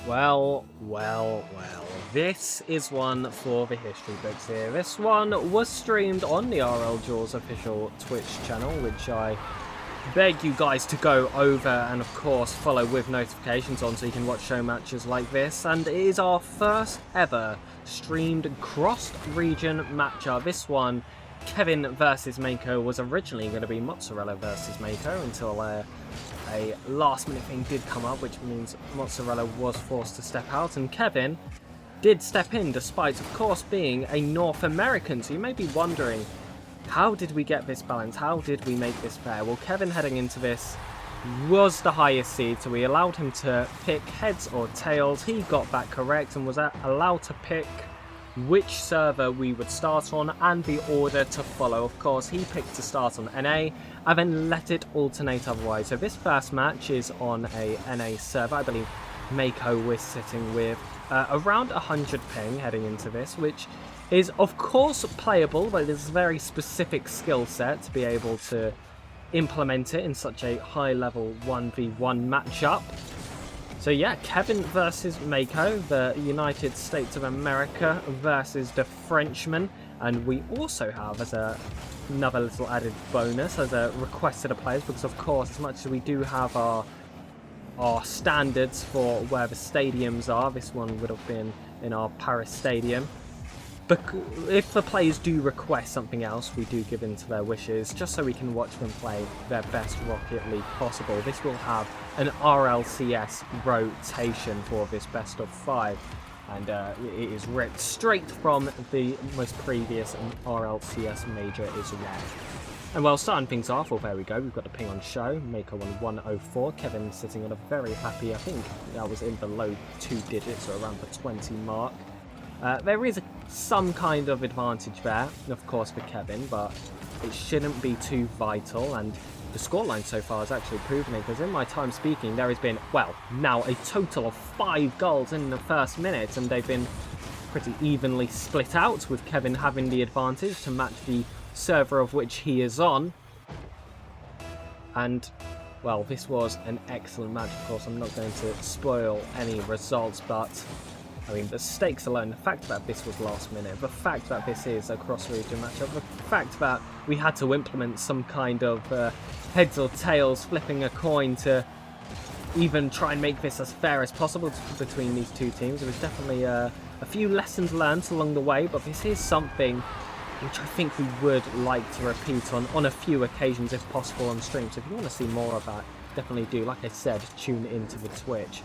Well, this is one for the history books here. This one was streamed on the RLduels official Twitch channel, which I beg you guys to go over and of course follow with notifications on so you can watch show matches like this. And it is our first ever streamed cross-region matchup. This one, Kehvn versus MayKo, was originally going to be Mozzarella versus MayKo until a last minute thing did come up, which means Mozzarella was forced to step out, and Kehvn did step in despite of course being a North American. So you may be wondering, how did we get this balance? How did we make this fair? Well, Kehvn heading into this was the highest seed, so we allowed him to pick heads or tails. He got that correct and was allowed to pick which server we would start on and the order to follow. Of course, he picked to start on NA and then let it alternate otherwise. So this first match is on a NA server. I believe MayKo was sitting with around 100 ping heading into this, which is of course playable, but it is a very specific skill set to be able to implement it in such a high level 1v1 matchup. So yeah, Kehvn versus MayKo, the United States of America versus the Frenchman. And we also have as another little added bonus as a requested of players, because of course, as much as we do have our standards for where the stadiums are, this one would have been in our Paris stadium. But if the players do request something else, we do give in to their wishes, just so we can watch them play their best Rocket League possible. This will have an RLCS rotation for this best of 5, and it is ripped straight from the most previous RLCS major as well. And well, starting things off, well, there we go, we've got the ping on show, MayKo on 104, Kehvn sitting on a very happy, I think that was in the low 2 digits, or around the 20 mark. There is some kind of advantage there, of course, for Kehvn, but it shouldn't be too vital, and the scoreline so far has actually proven it, because in my time speaking, there has been, well, now a total of 5 goals in the first minute, and they've been pretty evenly split out, with Kehvn having the advantage to match the server of which he is on. And, well, this was an excellent match. Of course, I'm not going to spoil any results, but I mean, the stakes alone, the fact that this was last minute, the fact that this is a cross-region matchup, the fact that we had to implement some kind of heads or tails, flipping a coin to even try and make this as fair as possible between these two teams. There was definitely a few lessons learned along the way, but this is something which I think we would like to repeat on a few occasions if possible on stream. So if you want to see more of that, definitely do. Like I said, tune into the Twitch.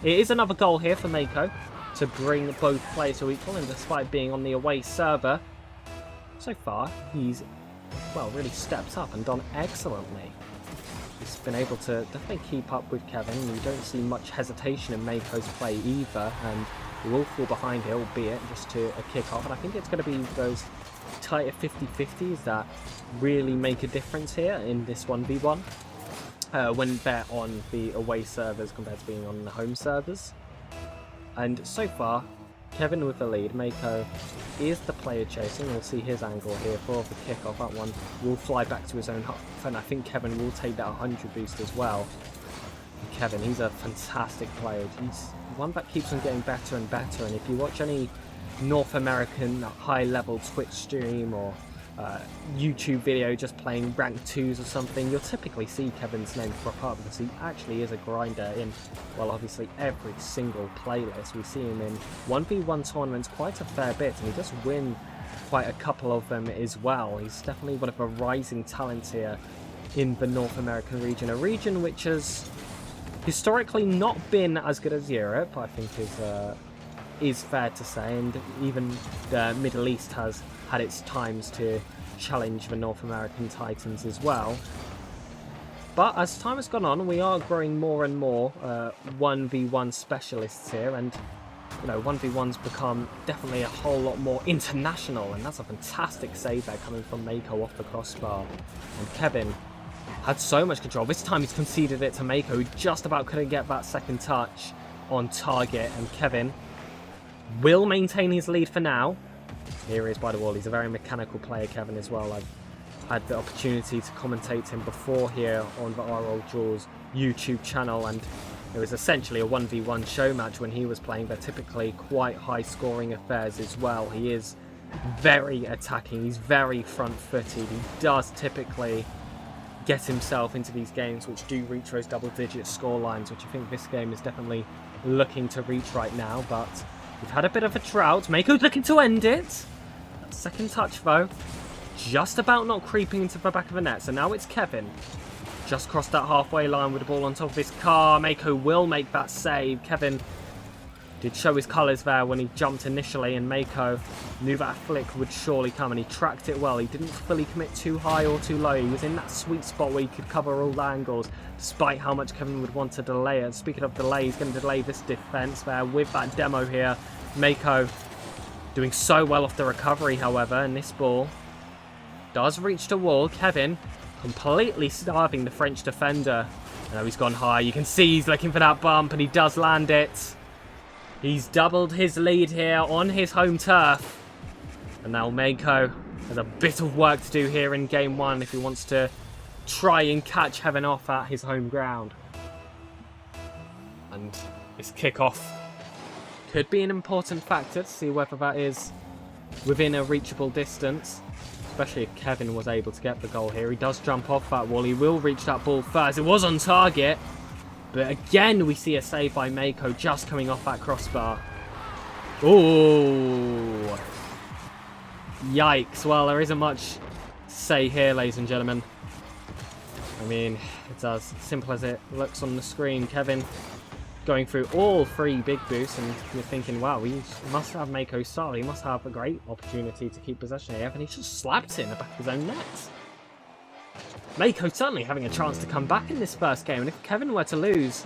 It is another goal here for MayKo to bring both players to equal, and despite being on the away server, so far he's, well, really stepped up and done excellently. He's been able to definitely keep up with Kehvn. You don't see much hesitation in MayKo's play either, and he will fall behind here, albeit just to a kick-off, and I think it's going to be those tighter 50-50s that really make a difference here in this 1v1 when they're on the away servers compared to being on the home servers. And so far, Kehvn with the lead. MayKo is the player chasing. We'll see his angle here for the kickoff. That one will fly back to his own half, and I think Kehvn will take that 100 boost as well. And Kehvn, he's a fantastic player. He's one that keeps on getting better and better, and if you watch any North American high-level Twitch stream or YouTube video just playing rank 2s or something, you'll typically see Kehvn's name crop up, because he actually is a grinder in, well, obviously every single playlist. We see him in 1v1 tournaments quite a fair bit, and he does win quite a couple of them as well. He's definitely one of the rising talents here in the North American region, a region which has historically not been as good as Europe, I think is fair to say, and even the Middle East has had its times to challenge the North American Titans as well. But as time has gone on, we are growing more and more 1v1 specialists here, and you know, 1v1's become definitely a whole lot more international, and that's a fantastic save there coming from MayKo off the crossbar. And Kehvn had so much control. This time he's conceded it to MayKo, who just about couldn't get that second touch on target, and Kehvn will maintain his lead for now. Here he is by the wall. He's a very mechanical player, Kehvn, as well. I've had the opportunity to commentate him before here on the RLduels YouTube channel, and it was essentially a 1v1 show match when he was playing. They're typically quite high scoring affairs as well. He is very attacking, he's very front-footed. He does typically get himself into these games which do reach those double-digit score lines, which I think this game is definitely looking to reach right now. But we've had a bit of a drought. MayKo's looking to end it. That second touch though, just about not creeping into the back of the net. So now it's Kehvn. Just crossed that halfway line with the ball on top of his car. MayKo will make that save. Kehvn did show his colours there when he jumped initially, and MayKo knew that flick would surely come, and he tracked it well. He didn't fully commit too high or too low. He was in that sweet spot where he could cover all the angles, despite how much Kehvn would want to delay it. Speaking of delay, he's going to delay this defence there with that demo here. MayKo doing so well off the recovery, however, and this ball does reach the wall. Kehvn completely starving the French defender. Now he's gone high. You can see he's looking for that bump, and he does land it. He's doubled his lead here on his home turf. And now MayKo has a bit of work to do here in game one if he wants to try and catch Kehvn off at his home ground. And this kickoff could be an important factor to see whether that is within a reachable distance. Especially if Kehvn was able to get the goal here. He does jump off that wall. He will reach that ball first. It was on target. But again, we see a save by MayKo just coming off that crossbar. Oh, yikes. Well, there isn't much to say here, ladies and gentlemen. I mean, it's as simple as it looks on the screen. Kehvn going through all three big boosts, and you're thinking, wow, we must have MayKo style. He must have a great opportunity to keep possession here, and he just slapped it in the back of his own net. MayKo certainly having a chance to come back in this first game, and if Kehvn were to lose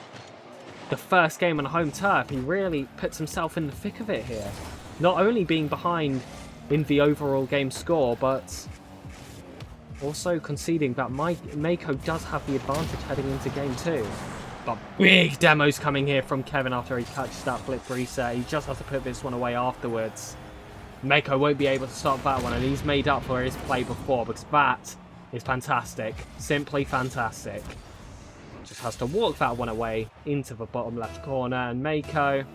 the first game on home turf, he really puts himself in the thick of it here. Not only being behind in the overall game score, but also conceding that MayKo does have the advantage heading into game two. But big demos coming here from Kehvn after he catches that flip reset. He just has to put this one away afterwards. MayKo won't be able to stop that one, and he's made up for his play before, because that is fantastic. Simply fantastic. Just has to walk that one away into the bottom left corner, and MayKo,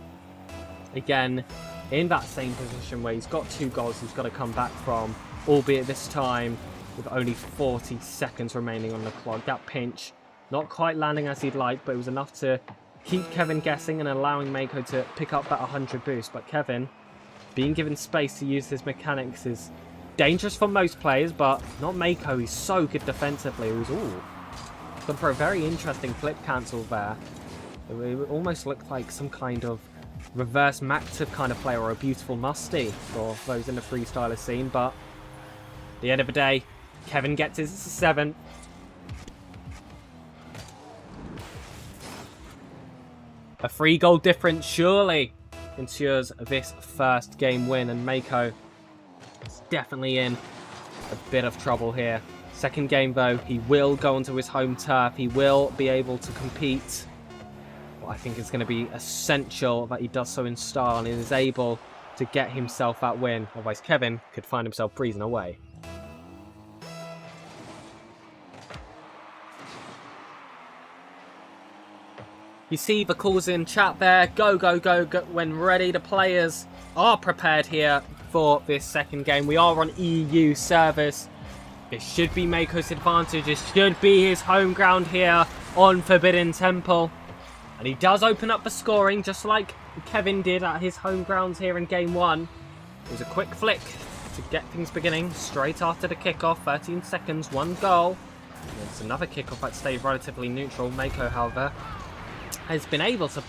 again, in that same position where he's got 2 goals he's got to come back from, albeit this time with only 40 seconds remaining on the clock. That pinch not quite landing as he'd like, but it was enough to keep Kehvn guessing and allowing MayKo to pick up that 100 boost. But Kehvn, being given space to use his mechanics, is dangerous for most players, but not MayKo. He's so good defensively. It was gone for a very interesting flip cancel there. It almost looked like some kind of reverse Maktiv kind of player, or a beautiful musty for those in the freestyler scene. But at the end of the day, Kehvn gets his 7th. A 3-goal difference surely ensures this first game win, and MayKo is definitely in a bit of trouble here. Second game though, he will go onto his home turf. He will be able to compete. But I think it's going to be essential that he does so in style and is able to get himself that win. Otherwise Kehvn could find himself breezing away. You see the calls in chat there. Go, go, go, go when ready. The players are prepared here for this second game. We are on EU servers. This should be MayKo's advantage. This should be his home ground here on Forbidden Temple. And he does open up the scoring, just like Kehvn did at his home grounds here in game 1. It was a quick flick to get things beginning straight after the kickoff. 13 seconds, 1 goal. It's another kickoff that stayed relatively neutral. MayKo, however, has been able to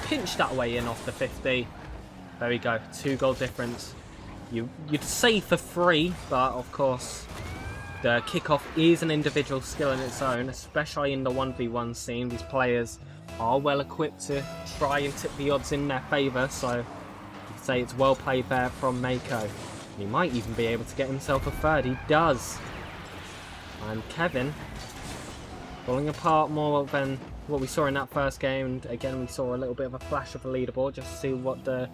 pinch that way in off the 50. There we go, 2-goal difference. You'd say for 3, but of course the kickoff is an individual skill in its own, especially in the 1v1 scene. These players are well equipped to try and tip the odds in their favour, so you could say it's well played there from MayKo. He might even be able to get himself a 3rd. He does. And Kehvn falling apart more than what we saw in that first game. And again, we saw a little bit of a flash of the leaderboard just to see what the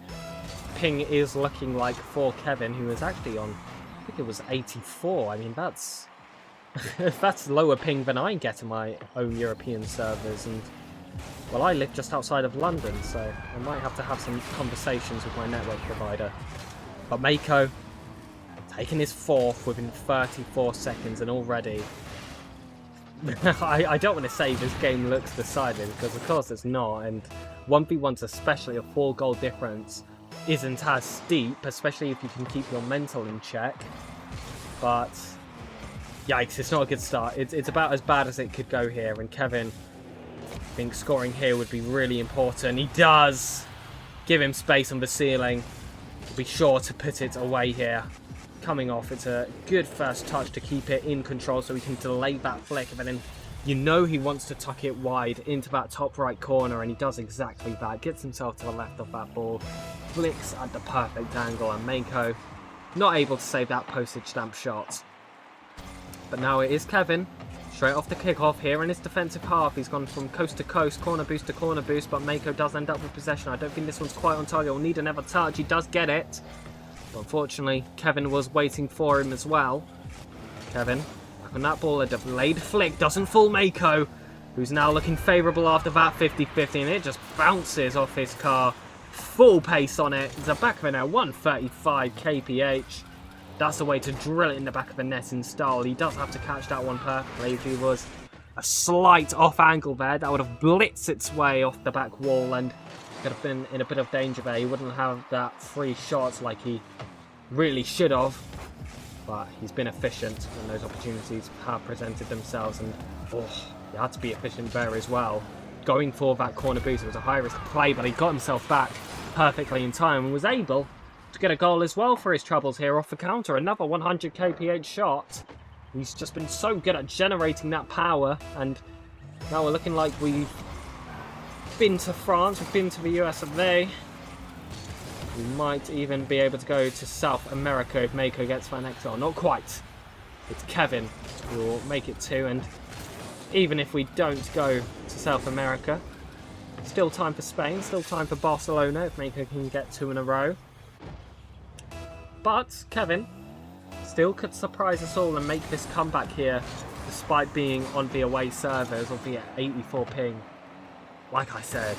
ping is looking like for Kehvn, who is actually on, I think it was 84. I mean, that's that's lower ping than I get in my own European servers, and Well, I live just outside of London, so I might have to have some conversations with my network provider. But MayKo taking his fourth within 34 seconds, and already I don't want to say this game looks decided, because of course it's not, and 1v1s, especially a 4-goal difference, isn't as steep, especially if you can keep your mental in check. But yikes, it's not a good start. It's about as bad as it could go here, and Kehvn, I think scoring here would be really important. He does give him space on the ceiling. Be sure to put it away here. Coming off, it's a good first touch to keep it in control so he can delay that flick, and then you know he wants to tuck it wide into that top right corner, and he does exactly that. Gets himself to the left of that ball, flicks at the perfect angle, and MayKo not able to save that postage stamp shot. But now it is Kehvn, straight off the kickoff here in his defensive half. He's gone from coast to coast, corner boost to corner boost, but MayKo does end up with possession. I don't think this one's quite on target. Will need another touch. He does get it. But unfortunately, Kehvn was waiting for him as well. Kehvn, back on that ball, a delayed flick, doesn't fool MayKo, who's now looking favourable after that 50-50, and it just bounces off his car. Full pace on it. It's a back of the net, 135 kph. That's the way to drill it in the back of the net in style. He does have to catch that one perfectly. If he was a slight off angle there, that would have blitzed its way off the back wall and could have been in a bit of danger there. He wouldn't have that free shots like he really should have, but he's been efficient when those opportunities have presented themselves, and he had to be efficient there as well. Going for that corner boost, it was a high risk play, but he got himself back perfectly in time and was able to get a goal as well for his troubles here off the counter. Another 100 kph shot. He's just been so good at generating that power, and now we're looking like we've been to France, we've been to the US of A. We might even be able to go to South America if MayKo gets that next goal. Not quite. It's Kehvn who will make it 2, and even if we don't go to South America, still time for Spain, still time for Barcelona if MayKo can get 2 in a row. But Kehvn still could surprise us all and make this comeback here, despite being on the away servers, albeit 84 ping. Like I said,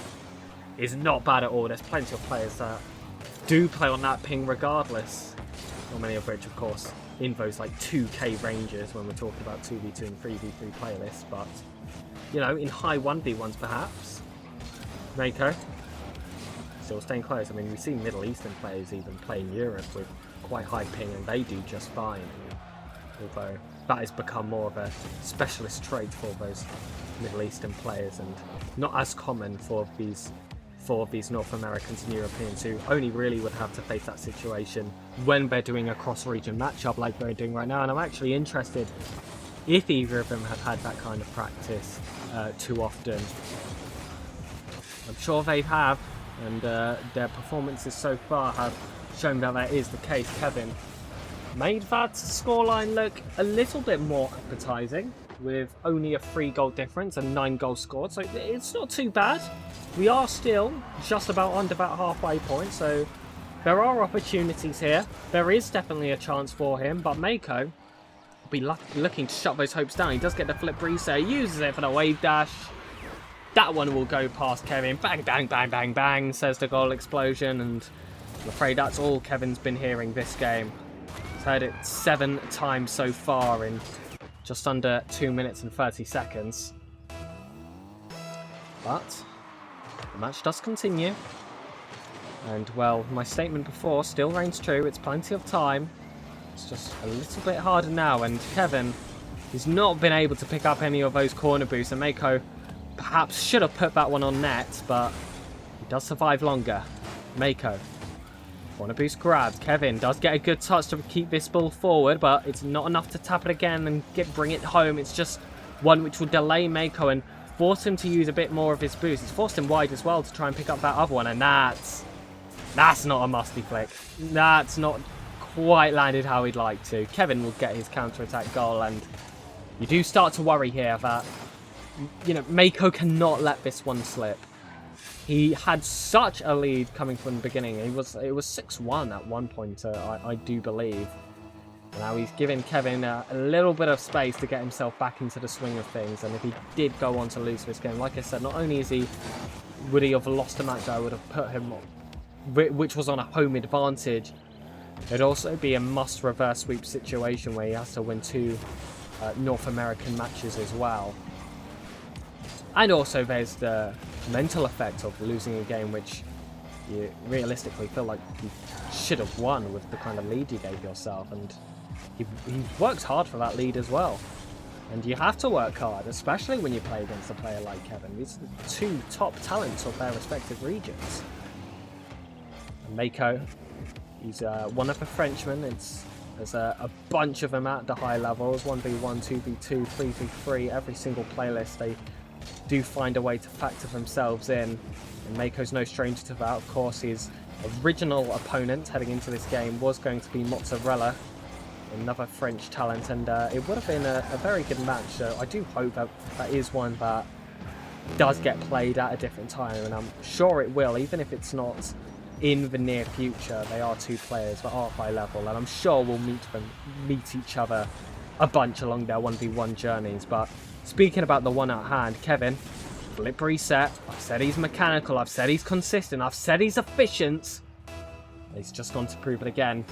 is not bad at all. There's plenty of players that do play on that ping regardless. Not many of which, of course, in those like 2k ranges when we're talking about 2v2 and 3v3 playlists. But, you know, in high 1v1s perhaps, MayKo still staying close. I mean, we've seen Middle Eastern players even play in Europe with quite high ping, and they do just fine. Although that has become more of a specialist trait for those Middle Eastern players, and not as common for these North Americans and Europeans, who only really would have to face that situation when they're doing a cross-region matchup like they're doing right now. And I'm actually interested if either of them have had that kind of practice too often. I'm sure they have, and their performances so far have shown that is the case. Kehvn made that scoreline look a little bit more appetising, with only a 3-goal difference and 9 goals scored, so it's not too bad. We are still just about under that halfway point, so there are opportunities here. There is definitely a chance for him, but MayKo will be looking to shut those hopes down. He does get the flip reset, uses it for the wave dash. That one will go past Kehvn. Bang, bang, bang, bang, bang, says the goal explosion, and I'm afraid that's all Kehvn's been hearing this game. He's heard it 7 times so far in just under 2 minutes and 30 seconds. But the match does continue. And, well, my statement before still reigns true. It's plenty of time. It's just a little bit harder now. And Kehvn has not been able to pick up any of those corner boosts. And MayKo perhaps should have put that one on net, but he does survive longer. MayKo. Corner boost grabbed. Kehvn does get a good touch to keep this ball forward, but it's not enough to tap it again and bring it home. It's just one which will delay MayKo and force him to use a bit more of his boost. It's forced him wide as well to try and pick up that other one, and that's not a musty flick. That's not quite landed how he'd like to. Kehvn will get his counter-attack goal, and you do start to worry here that, you know, MayKo cannot let this one slip. He had such a lead coming from the beginning. It was 6-1 at one point, I do believe. Now he's giving Kehvn a little bit of space to get himself back into the swing of things. And if he did go on to lose this game, like I said, not only would he have lost a match I would have put him on, which was on a home advantage, it'd also be a must reverse sweep situation where he has to win 2 North American matches as well. And also there's the mental effect of losing a game which you realistically feel like you should have won with the kind of lead you gave yourself. And he works hard for that lead as well. And you have to work hard, especially when you play against a player like Kehvn. These are 2 top talents of their respective regions. And MayKo, he's one of the Frenchmen. There's a bunch of them at the high levels, 1v1, 2v2, 3v3, every single playlist. They do find a way to factor themselves in. And MayKo's no stranger to that. Of course, his original opponent heading into this game was going to be Mozzarella, another French talent, and it would have been a very good match. So I do hope that is one that does get played at a different time, and I'm sure it will, even if it's not in the near future. They are 2 players that are high level, and I'm sure we'll meet each other a bunch along their 1v1 journeys. But speaking about the one at hand, Kehvn, flip reset. I've said he's mechanical, I've said he's consistent, I've said he's efficient. He's just gone to prove it again.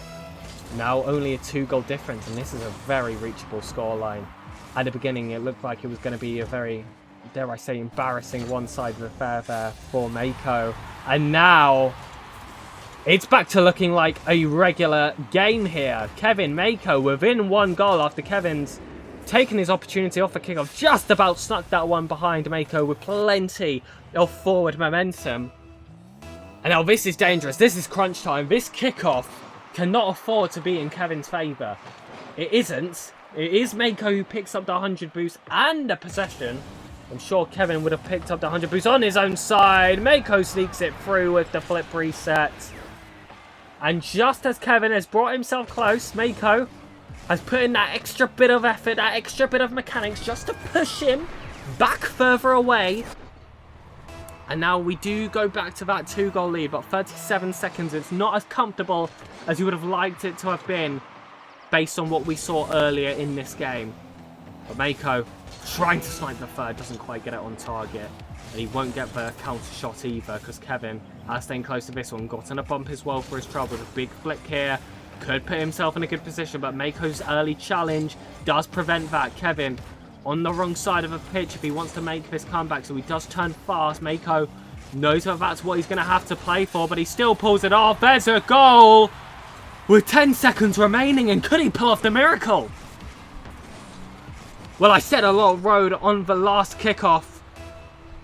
Now only a 2-goal difference, and this is a very reachable scoreline. At the beginning, it looked like it was going to be a very, dare I say, embarrassing one-sided affair there for MayKo. And now it's back to looking like a regular game here. Kehvn, MayKo within 1 goal after Kevin's taken his opportunity off the kickoff. Just about snuck that one behind MayKo with plenty of forward momentum. And now this is dangerous. This is crunch time. This kickoff cannot afford to be in Kehvn's favour. It isn't. It is MayKo who picks up the 100 boost and the possession. I'm sure Kehvn would have picked up the 100 boost on his own side. MayKo sneaks it through with the flip reset. And just as Kehvn has brought himself close, MayKo has put in that extra bit of effort, that extra bit of mechanics just to push him back further away. And now we do go back to that 2-goal lead, but 37 seconds. It's not as comfortable as you would have liked it to have been based on what we saw earlier in this game. But MayKo trying to snipe the third, doesn't quite get it on target. And he won't get the counter shot either, because Kehvn, staying close to this one, got on a bump as well for his trouble with a big flick here. Could put himself in a good position, but MayKo's early challenge does prevent that. Kehvn on the wrong side of the pitch if he wants to make this comeback, so he does turn fast. MayKo knows that that's what he's going to have to play for, but he still pulls it off. There's a goal with 10 seconds remaining, and could he pull off the miracle? Well, I said a lot of road on the last kickoff.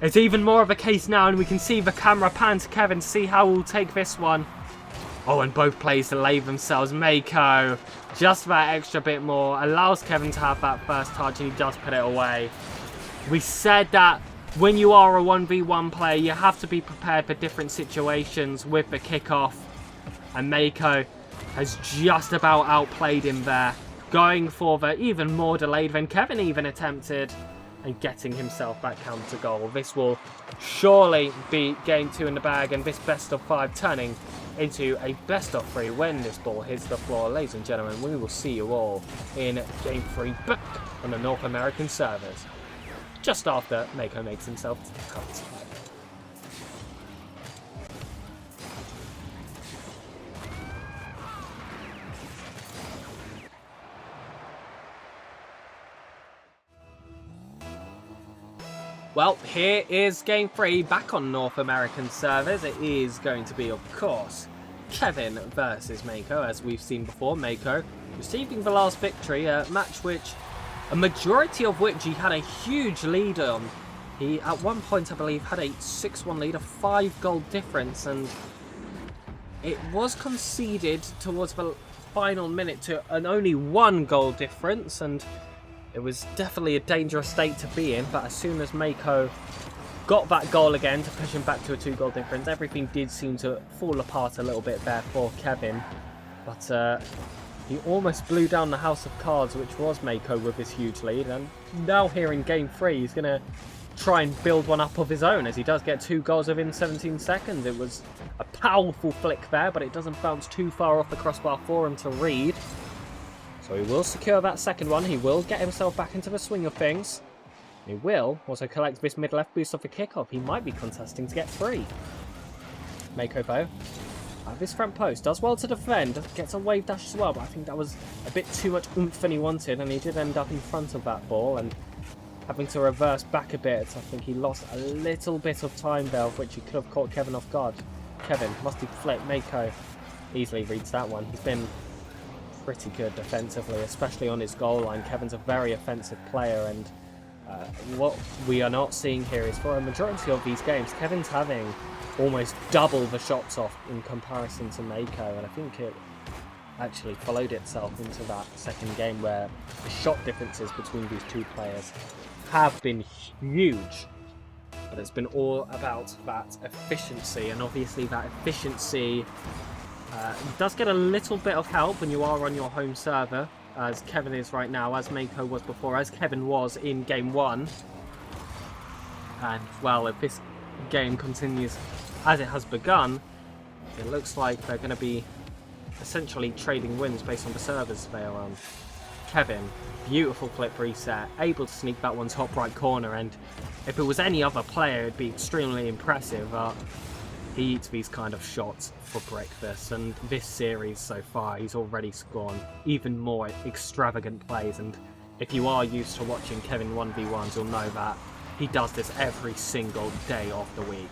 It's even more of a case now, and we can see the camera pan to Kehvn to see how we'll take this one. Oh, and both players delay themselves. MayKo, just that extra bit more, allows Kehvn to have that first touch, and he does put it away. We said that when you are a 1v1 player, you have to be prepared for different situations with the kickoff. And MayKo has just about outplayed him there, going for the even more delayed than Kehvn even attempted, and getting himself that counter goal. This will surely be game 2 in the bag, and this best of 5 turning into a best of 3 when this ball hits the floor. Ladies and gentlemen, we will see you all in game 3 back on the North American servers, just after MayKo makes himself to the cut. Well, here is game 3 back on North American servers. It is going to be, of course, Kehvn versus MayKo. As we've seen before, MayKo receiving the last victory, a match which, a majority of which he had a huge lead on. He, at one point, I believe, had a 6-1 lead, a 5-goal difference, and it was conceded towards the final minute to an only 1-goal difference, and it was definitely a dangerous state to be in. But as soon as MayKo got that goal again to push him back to a 2-goal difference, everything did seem to fall apart a little bit there for Kehvn. But he almost blew down the house of cards, which was MayKo with his huge lead. And now here in game 3, he's going to try and build one up of his own, as he does get 2 goals within 17 seconds. It was a powerful flick there, but it doesn't bounce too far off the crossbar for him to read. So he will secure that second one. He will get himself back into the swing of things. He will also collect this mid-left boost off the kickoff. He might be contesting to get 3. MayKo though, at this front post, does well to defend, gets a wave dash as well, but I think that was a bit too much oomph than he wanted, and he did end up in front of that ball, and having to reverse back a bit, I think he lost a little bit of time there, which he could have caught Kehvn off guard. Kehvn, musty flip, MayKo easily reads that one. He's been pretty good defensively, especially on his goal line. Kehvn's a very offensive player, and what we are not seeing here is for a majority of these games, Kehvn's having almost double the shots off in comparison to MayKo, and I think it actually followed itself into that second game where the shot differences between these two players have been huge, but it's been all about that efficiency, and obviously that efficiency does get a little bit of help when you are on your home server, as Kehvn is right now, as MayKo was before, as Kehvn was in game 1, and well, if this game continues as it has begun, it looks like they're going to be essentially trading wins based on the servers they are on. Kehvn, beautiful flip reset, able to sneak that one top right corner, and if it was any other player it'd be extremely impressive. He eats these kind of shots for breakfast, and this series so far he's already scored even more extravagant plays, and if you are used to watching Kehvn 1v1s, you'll know that he does this every single day of the week.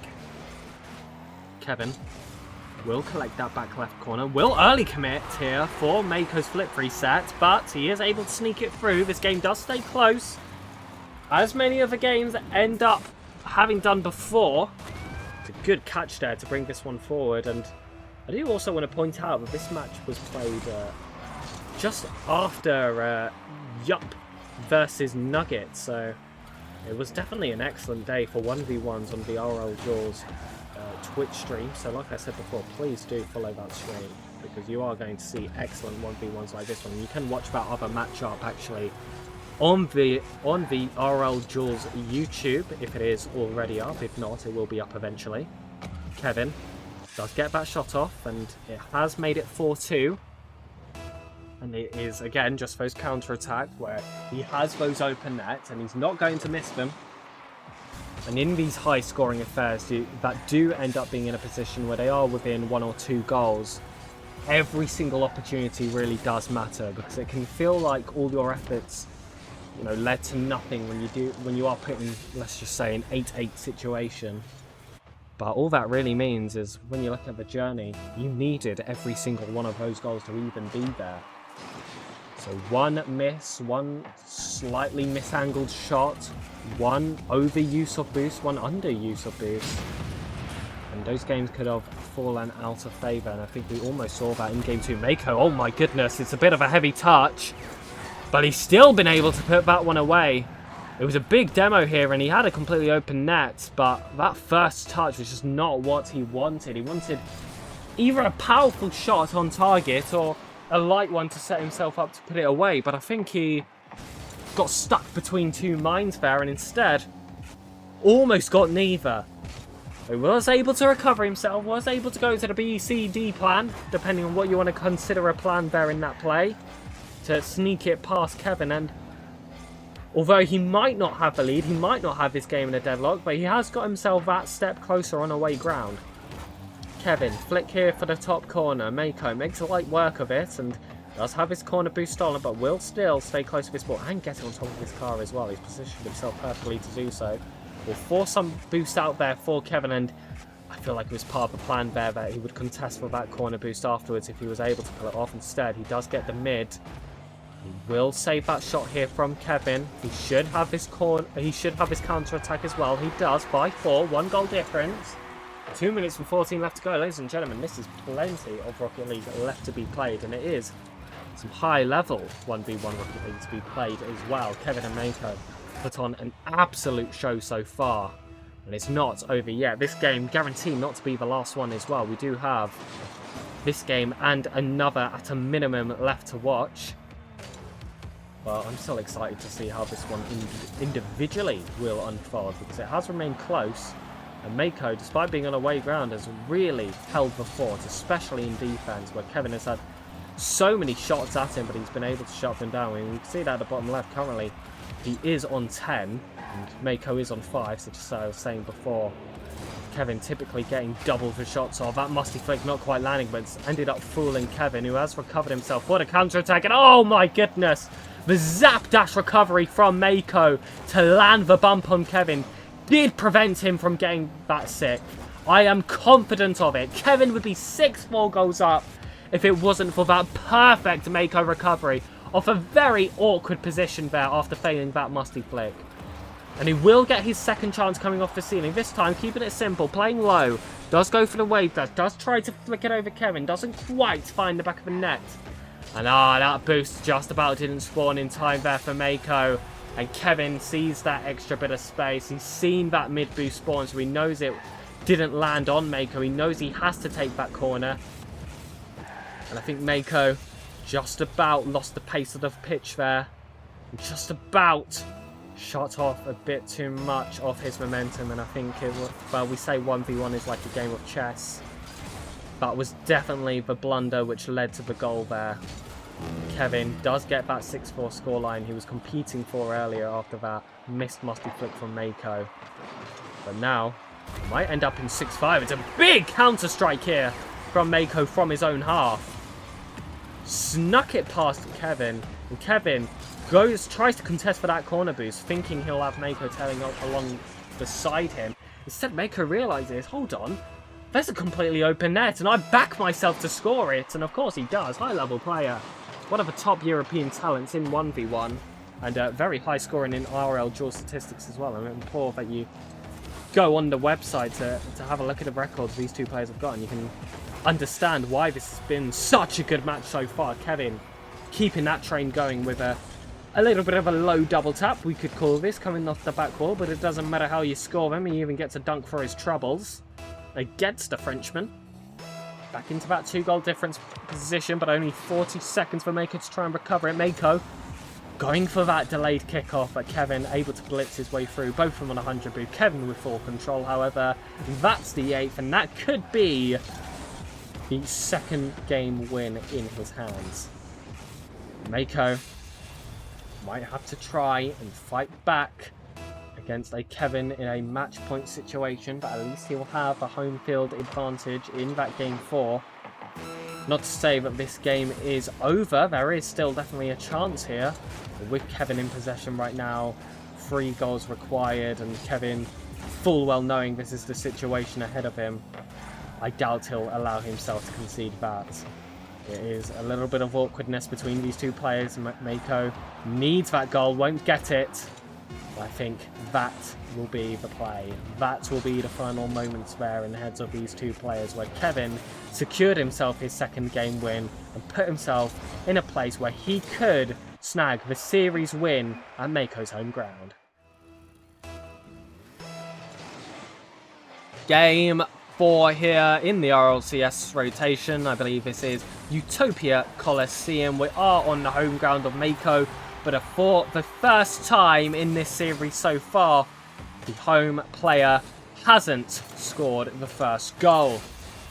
Kehvn will collect that back left corner, will early commit here for MayKo's flip reset, but he is able to sneak it through. This game does stay close, as many of the games end up having done before. It's a good catch there to bring this one forward, and I do also want to point out that this match was played just after Yup versus Nugget, so it was definitely an excellent day for 1v1s on the RLduels Twitch stream. So like I said before, please do follow that stream, because you are going to see excellent 1v1s like this one. You can watch that other matchup actually on the RLduels YouTube if it is already up. If not, it will be up eventually. Kehvn does get that shot off, and it has made it 4-2. And it is, again, just those counter-attacks where he has those open nets and he's not going to miss them. And in these high-scoring affairs that do end up being in a position where they are within 1 or 2 goals, every single opportunity really does matter, because it can feel like all your efforts, you know, led to nothing when you are put in, let's just say, an 8-8 situation. But all that really means is when you look at the journey, you needed every single one of those goals to even be there. So one miss, one slightly misangled shot, one overuse of boost, one underuse of boost, and those games could have fallen out of favour, and I think we almost saw that in game 2. MayKo, oh my goodness, it's a bit of a heavy touch, but he's still been able to put that one away. It was a big demo here, and he had a completely open net, but that first touch was just not what he wanted. He wanted either a powerful shot on target or a light one to set himself up to put it away, but I think he got stuck between two minds there, and instead almost got neither. He was able to recover himself, was able to go to the BCD plan, depending on what you want to consider a plan there in that play, to sneak it past Kehvn. And although he might not have the lead, he might not have this game in a deadlock, but he has got himself that step closer on away ground. Kehvn, flick here for the top corner. MayKo makes a light work of it and does have his corner boost stolen, but will still stay close to this ball and get on top of his car as well. He's positioned himself perfectly to do so. Will force some boost out there for Kehvn, and I feel like it was part of the plan there that he would contest for that corner boost afterwards if he was able to pull it off. Instead, he does get the mid. He will save that shot here from Kehvn. He should have his counter attack as well. He does by 4, 1 goal difference. 2 minutes and 14 left to go, ladies and gentlemen. This is plenty of Rocket League left to be played, and it is some high level 1v1 Rocket League to be played as well. Kehvn and MayKo put on an absolute show so far, and it's not over yet. This game guaranteed not to be the last one as well. We do have this game and another at a minimum left to watch. Well, I'm still excited to see how this one individually will unfold, because it has remained close, and MayKo, despite being on away ground, has really held the fort, especially in defense, where Kehvn has had so many shots at him, but he's been able to shut them down. And you can see that at the bottom left currently, he is on 10, and MayKo is on 5, so just as I was saying before, Kehvn typically getting double the shots off. That musty flick not quite landing, but it's ended up fooling Kehvn, who has recovered himself. What a counter-attack, and oh my goodness! The zap dash recovery from MayKo to land the bump on Kehvn did prevent him from getting that sick. I am confident of it. Kehvn would be 6 more goals up if it wasn't for that perfect MayKo recovery off a very awkward position there after failing that musty flick. And he will get his second chance coming off the ceiling. This time, keeping it simple, playing low. Does go for the wave dash. Does try to flick it over Kehvn. Doesn't quite find the back of the net. And that boost just about didn't spawn in time there for MayKo. And Kehvn sees that extra bit of space. He's seen that mid boost spawn, so he knows it didn't land on MayKo. He knows he has to take that corner. And I think MayKo just about lost the pace of the pitch there. And just about shot off a bit too much of his momentum, and I think it was, well, we say 1v1 is like a game of chess. That was definitely the blunder which led to the goal there. Kehvn does get that 6-4 scoreline he was competing for earlier after that missed musty flick from MayKo. But now, it might end up in 6-5. It's a big counter-strike here from MayKo from his own half. Snuck it past Kehvn, and Kehvn tries to contest for that corner boost, thinking he'll have MayKo tailing along beside him. Instead, MayKo realizes, hold on, there's a completely open net, and I back myself to score it. And of course he does. High-level player. One of the top European talents in 1v1. And very high scoring in RLduels statistics as well. I'm implore that you go on the website to have a look at the records these two players have got, and you can understand why this has been such a good match so far. Kehvn keeping that train going with a little bit of a low double tap, we could call this, coming off the back wall, but it doesn't matter how you score them. He even gets a dunk for his troubles against the Frenchman. Back into that 2-goal difference position, but only 40 seconds for MayKo to try and recover it. MayKo going for that delayed kickoff, but Kehvn able to blitz his way through. Both of them on 100 boot. Kehvn with full control, however. That's the 8th, and that could be the second game win in his hands. MayKo might have to try and fight back against a Kehvn in a match point situation, but at least he'll have a home field advantage in that game 4. Not to say that this game is over, there is still definitely a chance here. With Kehvn in possession right now, 3 goals required, and Kehvn full well knowing this is the situation ahead of him, I doubt he'll allow himself to concede that. It is a little bit of awkwardness between these two players. MayKo needs that goal, won't get it. I think that will be the play. That will be the final moments there in the heads of these two players, where Kehvn secured himself his second game win and put himself in a place where he could snag the series win at MayKo's home ground. Game 4 here in the RLCS rotation. I believe this is Utopia Coliseum. We are on the home ground of MayKo, but for the first time in this series so far, the home player hasn't scored the first goal.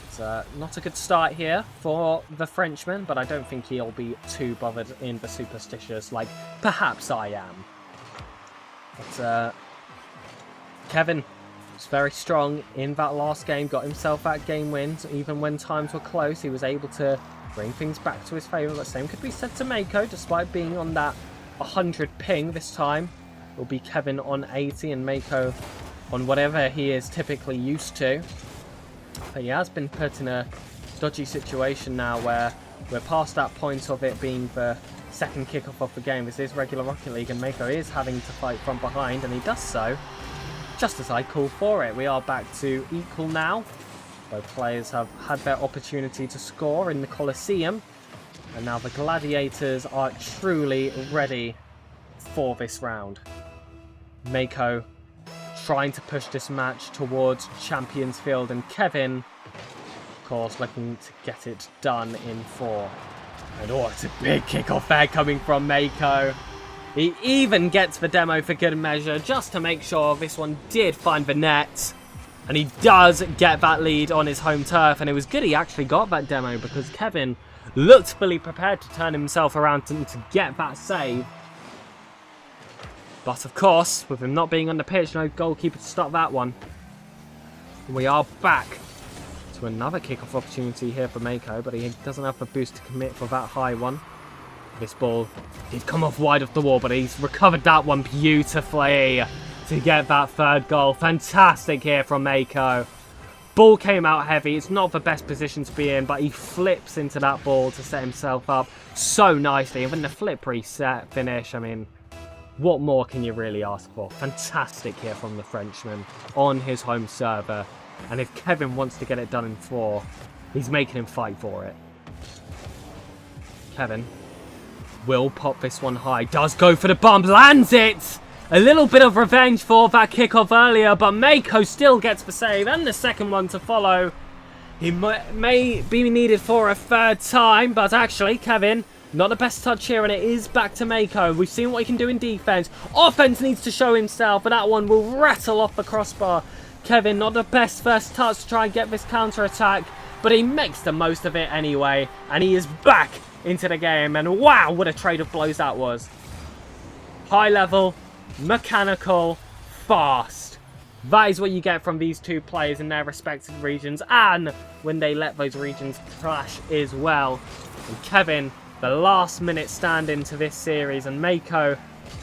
It's not a good start here for the Frenchman, but I don't think he'll be too bothered in the superstitious like perhaps I am. But Kehvn was very strong in that last game, got himself that game win. Even when times were close, he was able to bring things back to his favour. The same could be said to MayKo, despite being on that 100 ping this time. Will be Kehvn on 80 and MayKo on whatever he is typically used to. But he has been put in a dodgy situation now where we're past that point of it being the second kickoff of the game. This is regular Rocket League, and MayKo is having to fight from behind, and he does so just as I call for it. We are back to equal now. Both players have had their opportunity to score in the Coliseum, and now the Gladiators are truly ready for this round. MayKo trying to push this match towards Champions Field, and Kehvn, of course, looking to get it done in 4. And oh, it's a big kickoff there coming from MayKo. He even gets the demo for good measure, just to make sure this one did find the net. And he does get that lead on his home turf, and it was good he actually got that demo, because Kehvn looked fully prepared to turn himself around and to get that save. But of course, with him not being on the pitch, no goalkeeper to stop that one. We are back to another kick-off opportunity here for MayKo, but he doesn't have the boost to commit for that high one. This ball did come off wide of the wall, but he's recovered that one beautifully to get that third goal. Fantastic here from MayKo. Ball came out heavy. It's not the best position to be in, but he flips into that ball to set himself up so nicely. And then the flip reset finish, I mean, what more can you really ask for? Fantastic here from the Frenchman on his home server. And if Kehvn wants to get it done in 4, he's making him fight for it. Kehvn will pop this one high. Does go for the bump. Lands it! A little bit of revenge for that kickoff earlier, but MayKo still gets the save and the second one to follow. He may be needed for a third time, but actually, Kehvn, not the best touch here, and it is back to MayKo. We've seen what he can do in defense. Offense needs to show himself, and that one will rattle off the crossbar. Kehvn, not the best first touch to try and get this counter-attack, but he makes the most of it anyway, and he is back into the game, and wow, what a trade of blows that was. High level, mechanical, fast. That is what you get from these two players in their respective regions, and when they let those regions clash as well. And Kehvn, the last minute stand into this series, and MayKo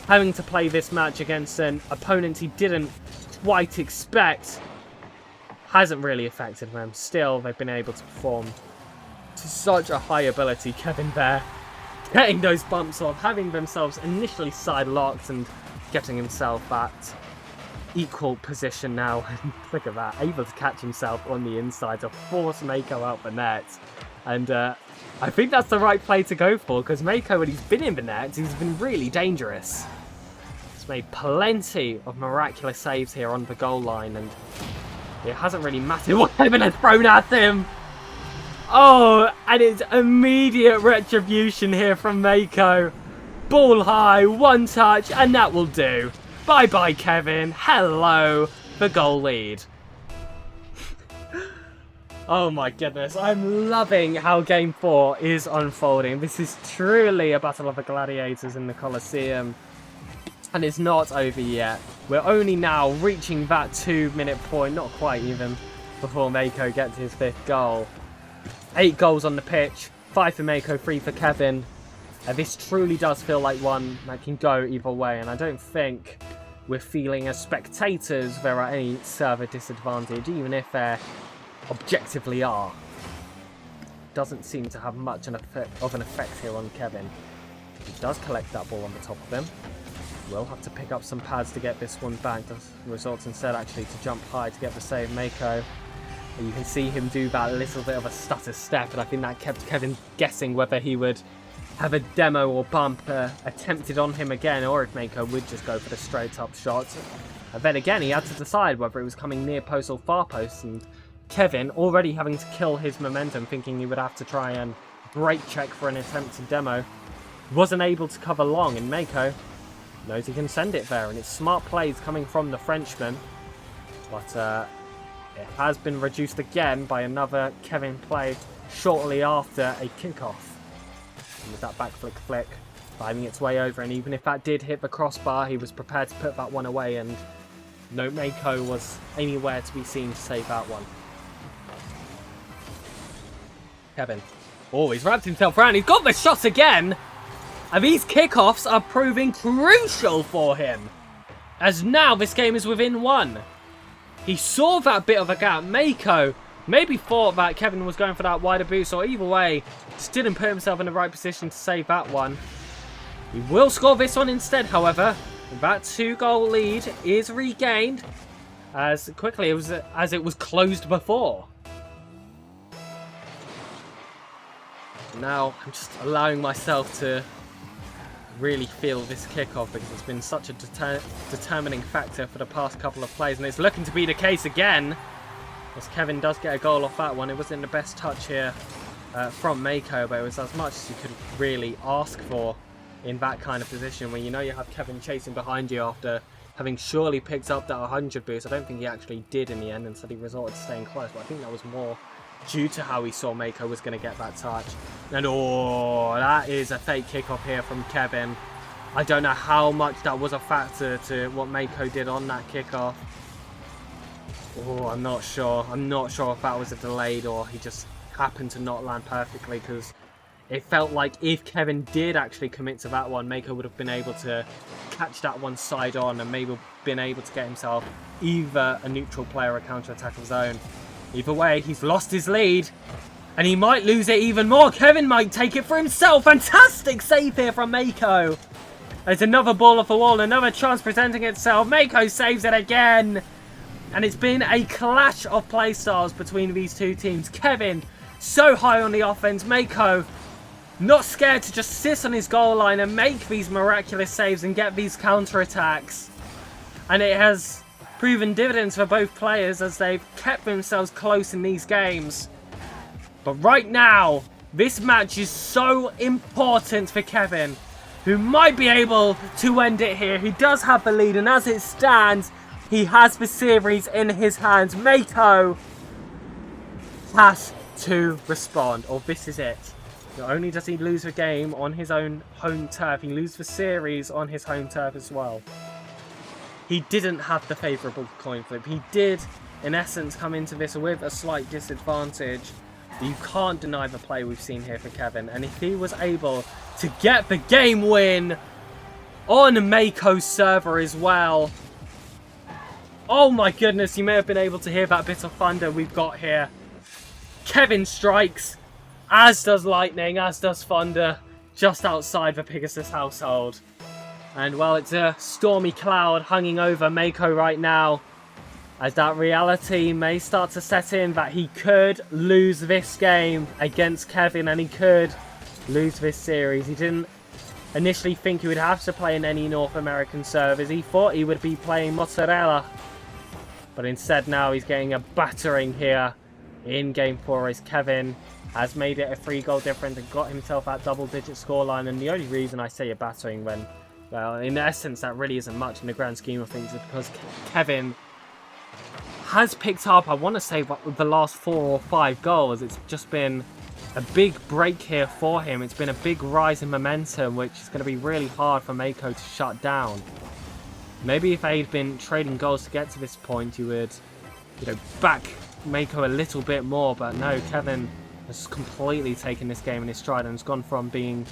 having to play this match against an opponent he didn't quite expect, hasn't really affected them. Still, they've been able to perform to such a high ability. Kehvn there, getting those bumps off, having themselves initially side locked and getting himself at equal position now. Look at that, able to catch himself on the inside to force MayKo out the net. And I think that's the right play to go for, because MayKo, when he's been in the net, he's been really dangerous. He's made plenty of miraculous saves here on the goal line, and it hasn't really mattered what Kehvn has thrown at him. Oh, and it's immediate retribution here from MayKo. Ball high, one touch, and that will do. Bye-bye, Kehvn. Hello, the goal lead. Oh my goodness, I'm loving how Game 4 is unfolding. This is truly a battle of the gladiators in the Colosseum. And it's not over yet. We're only now reaching that 2-minute point, not quite even, before MayKo gets his 5th goal. 8 goals on the pitch, 5 for MayKo, 3 for Kehvn. This truly does feel like one that can go either way, and I don't think we're feeling as spectators there are any server disadvantage, even if there objectively are. Doesn't seem to have much of an effect here on Kehvn. He does collect that ball on the top of him. Will have to pick up some pads to get this one back. Does results instead actually to jump high to get the save. MayKo, and you can see him do that little bit of a stutter step, and I think that kept Kehvn guessing whether he would have a demo or bump attempted on him again, or if MayKo would just go for the straight up shot. And then again, he had to decide whether it was coming near post or far post, and Kehvn, already having to kill his momentum, thinking he would have to try and break check for an attempted demo, wasn't able to cover long, and MayKo knows he can send it there, and it's smart plays coming from the Frenchman. But it has been reduced again by another Kehvn play shortly after a kickoff. And with that back flick, finding its way over, and even if that did hit the crossbar, he was prepared to put that one away, and no MayKo was anywhere to be seen to save that one. Kehvn. Oh, he's wrapped himself around. He's got the shot again. And these kickoffs are proving crucial for him, as now this game is within 1. He saw that bit of a gap. MayKo maybe thought that Kehvn was going for that wider boost, or either way, just didn't put himself in the right position to save that one. He will score this one instead, however. That 2-goal lead is regained as quickly as it was closed before. Now I'm just allowing myself to really feel this kickoff, because it's been such a determining factor for the past couple of plays, and it's looking to be the case again, as Kehvn does get a goal off that one. It wasn't the best touch here from MayKo, but it was as much as you could really ask for in that kind of position, when you know you have Kehvn chasing behind you after having surely picked up that 100 boost. I don't think he actually did in the end, instead he resorted to staying close, but I think that was more due to how he saw MayKo was going to get that touch. And oh, that is a fake kickoff here from Kehvn. I don't know how much that was a factor to what MayKo did on that kickoff. Oh, I'm not sure. I'm not sure if that was a delayed or he just happened to not land perfectly, because it felt like if Kehvn did actually commit to that one, MayKo would have been able to catch that one side on and maybe been able to get himself either a neutral player or a counter-attack of his own. Either way, he's lost his lead and he might lose it even more. Kehvn might take it for himself. Fantastic save here from MayKo. There's another ball off the wall, another chance presenting itself. MayKo saves it again. And it's been a clash of playstyles between these two teams. Kehvn so high on the offense. MayKo not scared to just sit on his goal line and make these miraculous saves and get these counter-attacks. And it has proven dividends for both players as they've kept themselves close in these games. But right now, this match is so important for Kehvn, who might be able to end it here. He does have the lead, and as it stands, he has the series in his hands. MayKo has to respond, or this is it. Not only does he lose the game on his own home turf, he loses the series on his home turf as well. He didn't have the favourable coin flip. He did, in essence, come into this with a slight disadvantage. But you can't deny the play we've seen here for Kehvn. And if he was able to get the game win on MayKo's server as well. Oh my goodness, you may have been able to hear that bit of thunder we've got here. Kehvn strikes, as does lightning, as does thunder, just outside the Pegasus household. And well, it's a stormy cloud hanging over MayKo right now, as that reality may start to set in that he could lose this game against Kehvn, and he could lose this series. He didn't initially think he would have to play in any North American servers. He thought he would be playing Mozzarella, but instead now he's getting a battering here in Game 4 as Kehvn has made it a 3-goal difference and got himself that double-digit scoreline. And the only reason I say a battering when, well, in essence, that really isn't much in the grand scheme of things, is because Kehvn has picked up, I want to say, the last 4 or 5 goals. It's just been a big break here for him. It's been a big rise in momentum, which is going to be really hard for MayKo to shut down. Maybe if they'd been trading goals to get to this point, you would, back MayKo a little bit more. But no, Kehvn has completely taken this game in his stride and has gone from being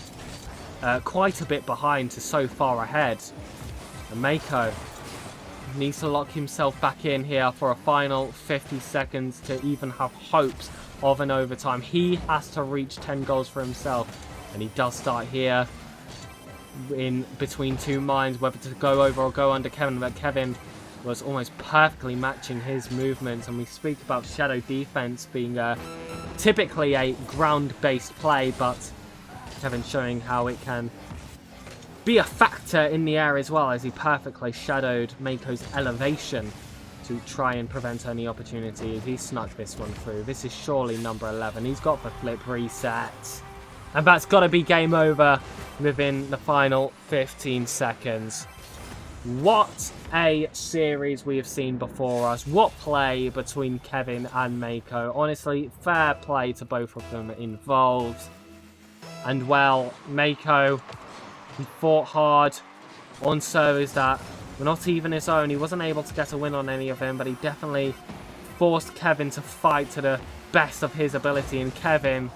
quite a bit behind to so far ahead. And MayKo needs to lock himself back in here for a final 50 seconds to even have hopes of an overtime. He has to reach 10 goals for himself, and he does start here in between two minds whether to go over or go under Kehvn, but Kehvn was almost perfectly matching his movements. And we speak about shadow defense being typically a ground-based play, but Kehvn showing how it can be a factor in the air as well, as he perfectly shadowed MayKo's elevation to try and prevent any opportunities. He snuck this one through. This is surely number 11. He's got the flip reset. And that's got to be game over within the final 15 seconds. What a series we have seen before us. What play between Kehvn and MayKo. Honestly, fair play to both of them involved. And well, MayKo, he fought hard on servers that were not even his own. He wasn't able to get a win on any of them, but he definitely forced Kehvn to fight to the best of his ability. And Kehvn,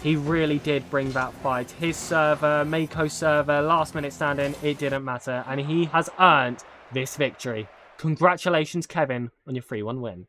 he really did bring that fight. His server, MayKo's server, last minute standing, it didn't matter. And he has earned this victory. Congratulations, Kehvn, on your 3-1 win.